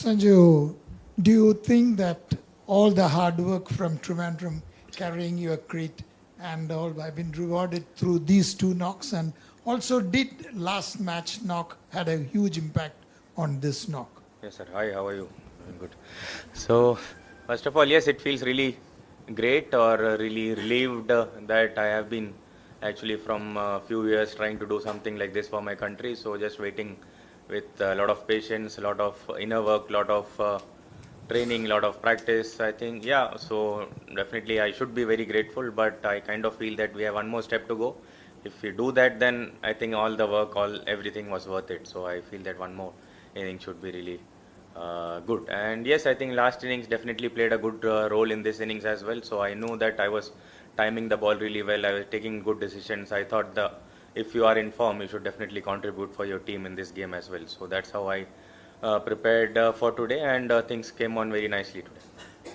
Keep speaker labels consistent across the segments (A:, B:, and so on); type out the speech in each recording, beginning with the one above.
A: Sanju, do you think that all the hard work from Trivandrum carrying your crate and all have been rewarded through these two knocks? And also, did last match knock had a huge impact on this knock?
B: Yes, sir. Hi, how are you? Doing good. So, first of all, yes, it feels really great or really relieved that I have been actually from a few years trying to do something like this for my country. So, just waiting with a lot of patience, a lot of inner work, a lot of training, a lot of practice. I think, yeah, so definitely I should be very grateful, but I kind of feel that we have one more step to go. If we do that, then I think all the work, everything was worth it. So, I feel that one more inning should be really good. And yes, I think last innings definitely played a good role in this innings as well. So I knew that I was timing the ball really well. I was taking good decisions. I thought if you are in form, you should definitely contribute for your team in this game as well. So that's how I prepared for today, and things came on very nicely today.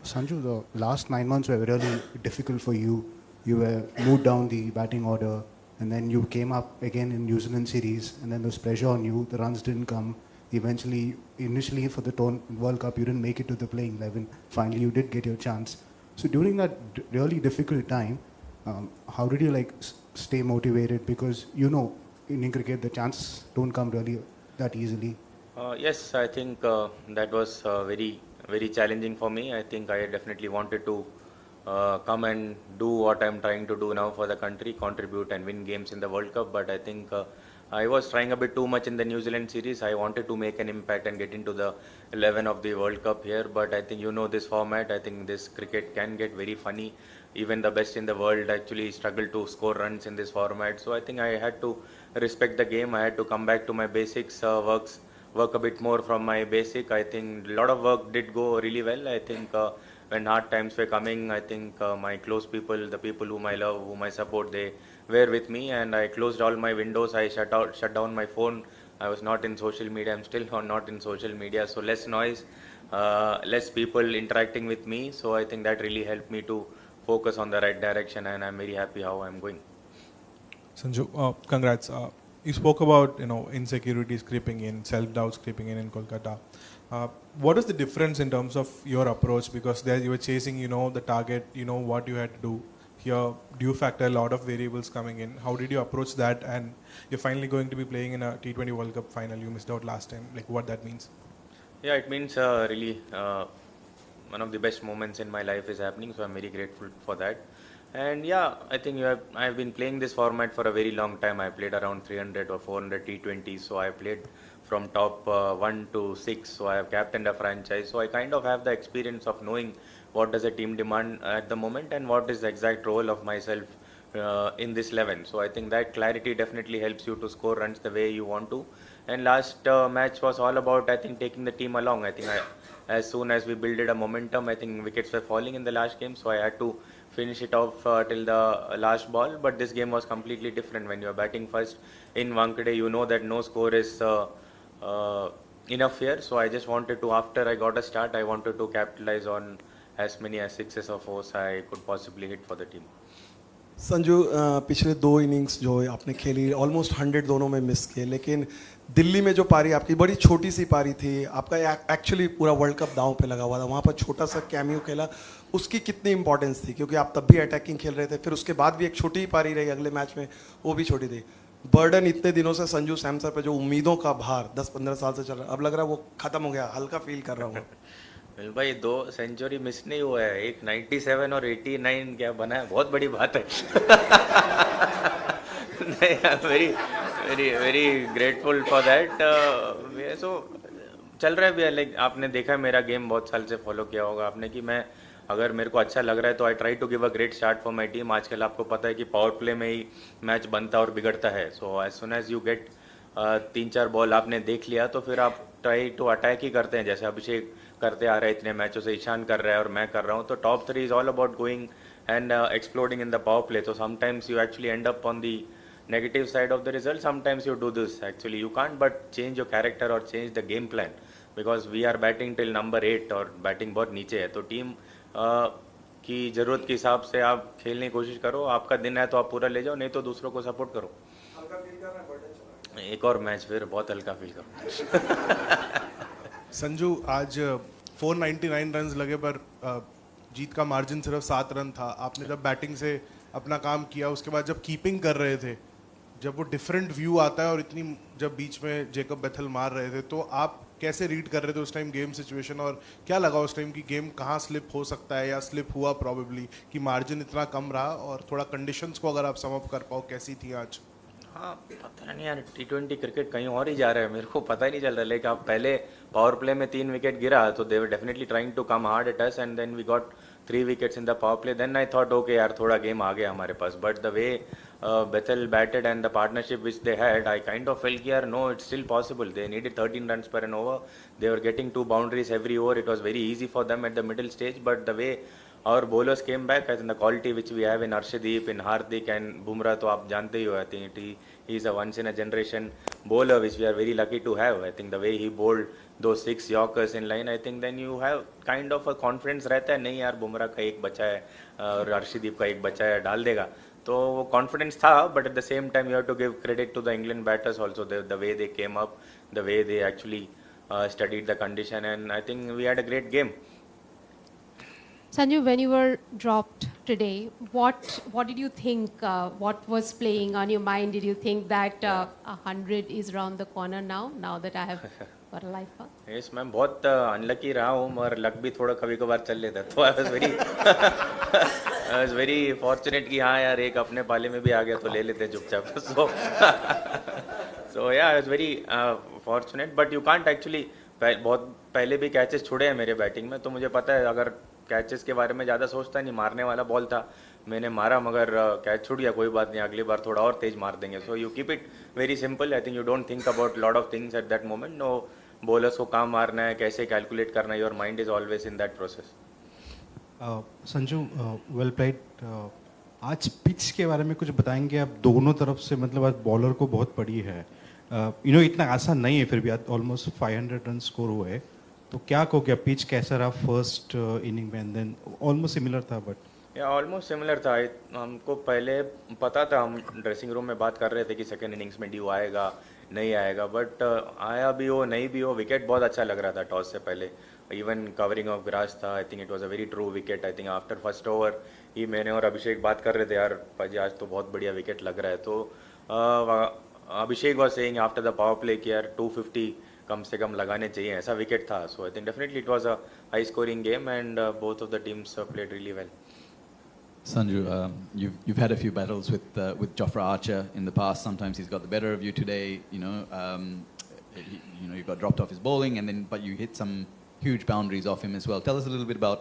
C: Sanju, the last 9 months were really difficult for you. You were moved down the batting order, and then you came up again in New Zealand series, and then there was pressure on you. The runs didn't come. Eventually, initially for the World Cup, you didn't make it to the playing 11. Finally, you did get your chance. So during that really difficult time, how did you stay motivated? Because in cricket the chances don't come really that easily.
B: Yes, I think that was very challenging for me. I think I definitely wanted to come and do what I'm trying to do now for the country, contribute and win games in the World Cup. But I think I was trying a bit too much in the New Zealand series. I wanted to make an impact and get into the 11 of the World Cup here. But I think this format. I think this cricket can get very funny. Even the best in the world actually struggle to score runs in this format. So I think I had to respect the game. I had to come back to my basics, work a bit more from my basic. I think a lot of work did go really well. I think when hard times were coming, I think my close people, the people whom I love, whom I support, they were with me, and I closed all my windows. I shut down my phone. I was not in social media. I'm still not in social media, so less noise, less people interacting with me. So I think that really helped me to focus on the right direction, and I'm very happy how I'm going.
D: Sanju, congrats. You spoke about insecurities creeping in, self-doubts creeping in Kolkata. What is the difference in terms of your approach? Because there you were chasing, the target, what you had to do. Here, do you factor a lot of variables coming in? How did you approach that? And you're finally going to be playing in a T20 World Cup final. You missed out last time. Like what that means?
B: Yeah, it means really one of the best moments in my life is happening. So I'm very grateful for that. And yeah, I think I've been playing this format for a very long time. I played around 300 or 400 T20s. So I played from top 1 to 6. So I have captained a franchise. So I kind of have the experience of knowing what does a team demand at the moment and what is the exact role of myself in this 11. So I think that clarity definitely helps you to score runs the way you want to. And last match was all about, I think, taking the team along. I think as soon as we builded a momentum, I think wickets were falling in the last game. So I had to finish it off till the last ball. But this game was completely different. When you are batting first in Wankhede, you know that no score is enough here. So I just wanted to, after I got a start, I wanted to capitalize on as many as sixes or fours I could possibly hit for the team.
E: Sanju पिछले 2 innings जो आपने खेली almost 100 दोनों में miss किए, लेकिन दिल्ली में जो पारी आपकी बड़ी छोटी सी पारी थी, आपका एक्चुअली पूरा वर्ल्ड कप दांव पे लगा हुआ था, वहाँ पर छोटा सा कैमियो खेला, उसकी कितनी इंपॉर्टेंस थी? क्योंकि आप तब भी अटैकिंग खेल रहे थे, फिर उसके बाद भी एक छोटी ही पारी रही अगले मैच में, वो भी छोटी थी. बर्डन इतने दिनों से संजू सैमसन पे जो उम्मीदों का भार 10-15 साल से चल रहा है, अब लग रहा है वो खत्म हो गया, हल्का फील कर रहा हूँ.
B: भाई 2 सेंचुरी मिस नहीं हुआ है, एक 97 और 89 क्या बना है, बहुत बड़ी बात है. नहीं, I am very very very grateful for that. So चल रहा है भी, लाइक आपने देखा है मेरा गेम, बहुत साल से फॉलो किया होगा आपने, कि मैं अगर मेरे को अच्छा लग रहा है तो I try to give a great start for my team. आजकल आपको पता है कि पावर प्ले में ही मैच बनता और बिगड़ता है. So as soon as you get 3-4 ball आपने देख लिया तो फिर आप ट्राई टू अटैक ही करते हैं, जैसे अभिषेक करते आ रहे हैं इतने मैचों से, ईशान कर रहा है और मैं कर रहा हूँ. तो top 3 is all about going and exploding in the power play. तो sometimes you actually end up on the negative side of the result. Sometimes you do this, actually you can't but change your character or change the game plan, because we are batting till number 8 और batting बहुत नीचे है. तो team की ज़रूरत के हिसाब से आप खेलने की कोशिश करो. आपका दिन है तो आप पूरा ले जाओ, नहीं तो दूसरों को सपोर्ट करो. एक और मैच फिर बहुत हल्का फील करो.
D: संजू आज 499 रन्स लगे पर जीत का मार्जिन सिर्फ 7 रन था. आपने जब बैटिंग से अपना काम किया उसके बाद जब कीपिंग कर रहे थे, जब वो डिफरेंट व्यू आता है और इतनी जब बीच में जेकब बेथल मार रहे थे, तो आप कैसे रीड कर रहे थे उस टाइम गेम सिचुएशन, और क्या लगा उस टाइम की गेम कहाँ स्लिप हो सकता है या स्लिप हुआ प्रॉबेबली कि मार्जिन इतना कम रहा, और थोड़ा कंडीशंस को अगर आप सम अप कर पाओ कैसी थी आज?
B: हाँ, पता नहीं यार, T20 क्रिकेट कहीं और ही जा रहा है, मेरे को पता ही नहीं चल रहा. लेकिन आप पहले पावर प्ले में 3 विकेट गिरा तो they were definitely trying to come hard at us, and then we got 3 wickets in the power play. Then I thought okay यार, थोड़ा गेम आ गया हमारे पास. But the way Bethel batted and the partnership which they had, I kind of felt here, no, it's still possible. They needed 13 runs per an over. They were getting 2 boundaries every over. It was very easy for them at the middle stage. But the way our bowlers came back, I think the quality which we have in Arshdeep, in Hardik and Bumrah, तो आप जानते ही हो. I think he is a once in a generation bowler which we are very lucky to have. I think the way he bowled those 6 Yorkers in line, I think then you have kind of a confidence रहता है, नहीं यार बुमराह का एक बचा है और अर्शदीप का एक बचा है, डाल देगा. तो वो कॉन्फिडेंस था. But at the same time you have to give credit to the England batters also, the way they came up, the way they actually studied the condition, and I think we had a great game.
F: Sanju, when you were dropped today, what did you think? What was playing on your mind? Did you think that 100 is around the corner now that I have got a life up?
B: Yes, मैं बहुत unlucky रहा हूँ, मगर luck भी थोड़ा कभी कभार चल लेता है. तो I was very fortunate कि हाँ यार, एक अपने पाले में भी आ गया तो ले लेते चुपचाप. So yeah, I was very fortunate, but you can't actually. बहुत पहले भी कैचेस छुड़े हैं मेरे बैटिंग में, तो मुझे पता है अगर कैचेस के बारे में ज़्यादा सोचता नहीं. मारने वाला बॉल था, मैंने मारा, मगर कैच छूट गया, कोई बात नहीं, अगली बार थोड़ा और तेज मार देंगे. So you keep it very simple. I think you don't think about lot of things at that moment. No, bowlers को काम मारना है, कैसे कैलकुलेट करना है, your mind is always in that process.
C: Sanju, well played. आज पिच के बारे में कुछ बताएंगे आप? दोनों तरफ से मतलब आज बॉलर को बहुत पड़ी है. इतना आसान नहीं है, फिर भी ऑलमोस्ट 500 रन स्कोर हुए. तो क्या कहो, क्या पिच कैसा रहा फर्स्ट इनिंग में? एंड देन ऑलमोस्ट सिमिलर था, बट
B: या ऑलमोस्ट सिमिलर था. हमको पहले पता था, हम ड्रेसिंग रूम में बात कर रहे थे कि सेकेंड इनिंग्स में ड्यू आएगा नहीं आएगा. बट आया भी हो नहीं भी हो, विकेट बहुत अच्छा लग रहा था टॉस से पहले. इवन कवरिंग ऑफ ग्रास था. I think it was a very true wicket. I think after first over ही मैंने और अभिषेक बात कर रहे थे, यार पाजी आज तो बहुत बढ़िया विकेट लग रहा है. तो Abhishek was saying after the power play कि यार 250 कम से कम लगाने चाहिए, ऐसा विकेट था. So I think definitely it was a high scoring game, and both of the teams played really well.
G: Sanju, you've had a few battles with Jofra Archer in the past. Sometimes he's got the better of you. Today, you got dropped off his bowling, but you hit some huge boundaries off him as well. Tell us a little bit about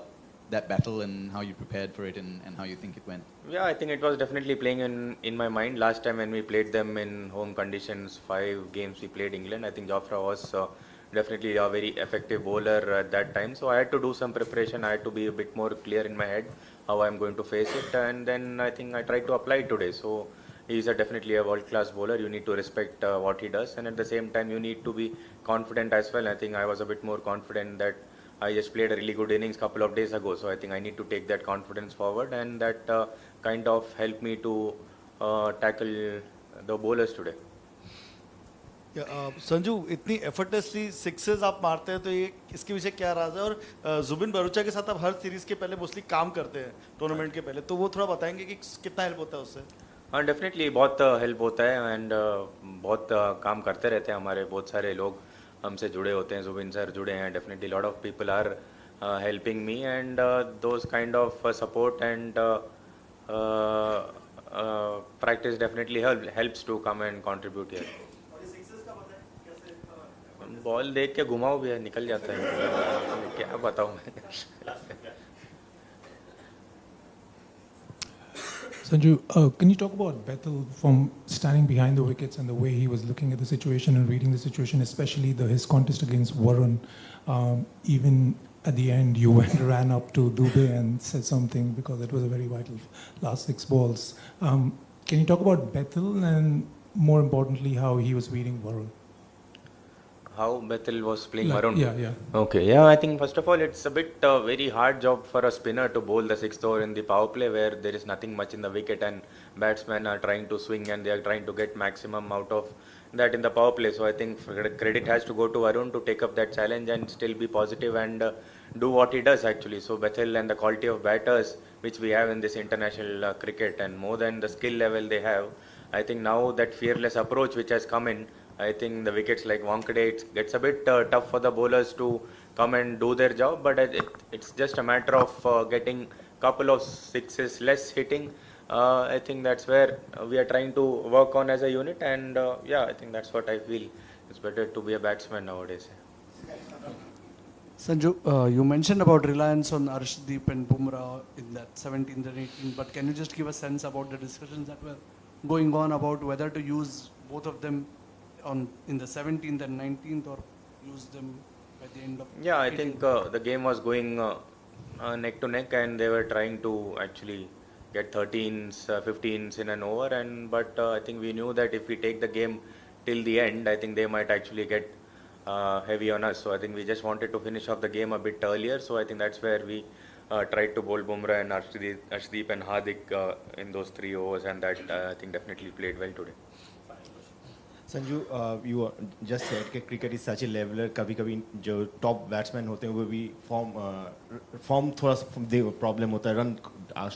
G: that battle and how you prepared for it and how you think it went.
B: Yeah, I think it was definitely playing in my mind. Last time when we played them in home conditions, 5 games we played England, I think Jofra was definitely a very effective bowler at that time. So I had to do some preparation. I had to be a bit more clear in my head how I'm going to face it, and then I think I tried to apply it today. So he's definitely a world-class bowler. You need to respect what he does, and at the same time you need to be confident as well. I think I was a bit more confident that I just played a really good innings couple of days ago, so I think I need to take that confidence forward, and that kind of helped me to tackle the bowlers today.
H: Sanju, इतनी effortlessly sixes आप मारते हैं, तो ये इसके पीछे क्या राज है? और जुबिन भरूचा के साथ आप हर सीरीज के पहले मोस्टली काम करते हैं, टूर्नामेंट के पहले, तो वो थोड़ा बताएंगे कि कितना हेल्प होता है उससे?
B: हाँ, डेफिनेटली बहुत हेल्प होता है, एंड बहुत काम करते रहते हैं. हमारे बहुत सारे लोग हमसे जुड़े होते हैं. जुबिन सर जुड़े हैं, definitely lot of people are helping me, and those kind of support and practice definitely helps to come and contribute here. Ball देख के घुमाओ भी निकल जाता है, क्या बताऊं मैं.
I: Sanju, can you talk about Bethel from standing behind the wickets and the way he was looking at the situation and reading the situation, especially his contest against Varun? Even at the end, you ran up to Dubey and said something because it was a very vital last 6 balls. Can you talk about Bethel and more importantly how he was reading Varun?
B: How Bethel was playing Varun?
I: Yeah.
B: Okay, yeah, I think first of all it's a bit very hard job for a spinner to bowl the 6th over in the power play where there is nothing much in the wicket and batsmen are trying to swing and they are trying to get maximum out of that in the power play. So I think credit has to go to Arun to take up that challenge and still be positive and do what he does actually. So Bethel and the quality of batters which we have in this international cricket, and more than the skill level they have, I think now that fearless approach which has come in, I think the wickets like Wankhede, it gets a bit tough for the bowlers to come and do their job, but it's just a matter of getting couple of sixes less hitting. I think that's where we are trying to work on as a unit, and yeah, I think that's what I feel. It's better to be a batsman nowadays.
J: Sanju, you mentioned about reliance on Arshdeep and Bumrah in that 17th and 18th, but can you just give a sense about the discussions that were going on about whether to use both of them in the 17th and 19th, or use them by the end of?
B: Yeah, I think the game was going neck to neck, and they were trying to actually get 13s, 15s in an over, but I think we knew that if we take the game till the end, I think they might actually get heavy on us. So I think we just wanted to finish off the game a bit earlier. So I think that's where we tried to bowl Bumrah and Arshdeep and Hardik in those 3 overs, and that I think definitely played well today.
K: Sanju you just said कि cricket is such a leveller, कभी कभी जो top batsman होते हैं वो भी form थोड़ा सा प्रॉब्लम होता है, रन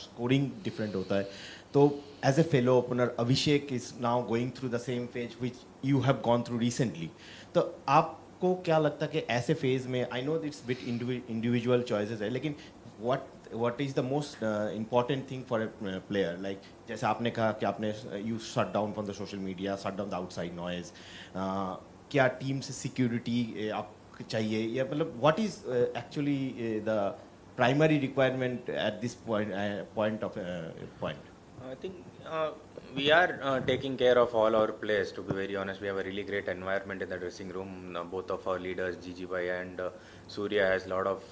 K: स्कोरिंग डिफरेंट होता है. तो as a fellow opener Abhishek is now going through the same phase which you have gone through recently. तो आपको क्या लगता है कि ऐसे फेज में, I know it's bit individual choices है, लेकिन what is the most important thing for a player? Like जैसे आपने कहा कि आपने you shut down from the social media, shut down the outside noise. क्या टीम से सिक्योरिटी आप चाहिए, या मतलब what is actually the primary requirement at this point?
B: I think we are taking care of all our players, to be very honest. We have a really great environment in the dressing room. Both of our leaders, Gigi Bhai and Surya, has a lot of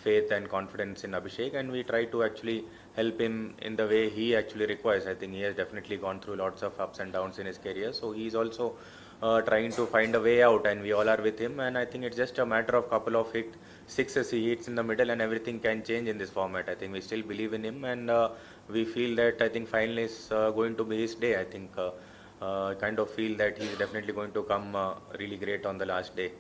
B: faith and confidence in Abhishek, and we try to actually help him in the way he actually requires. I think he has definitely gone through lots of ups and downs in his career, so he's also trying to find a way out, and we all are with him. And I think it's just a matter of couple of sixes he hits in the middle, and everything can change in this format. I think we still believe in him, and we feel that I think final is going to be his day. I think I kind of feel that he's definitely going to come really great on the last day.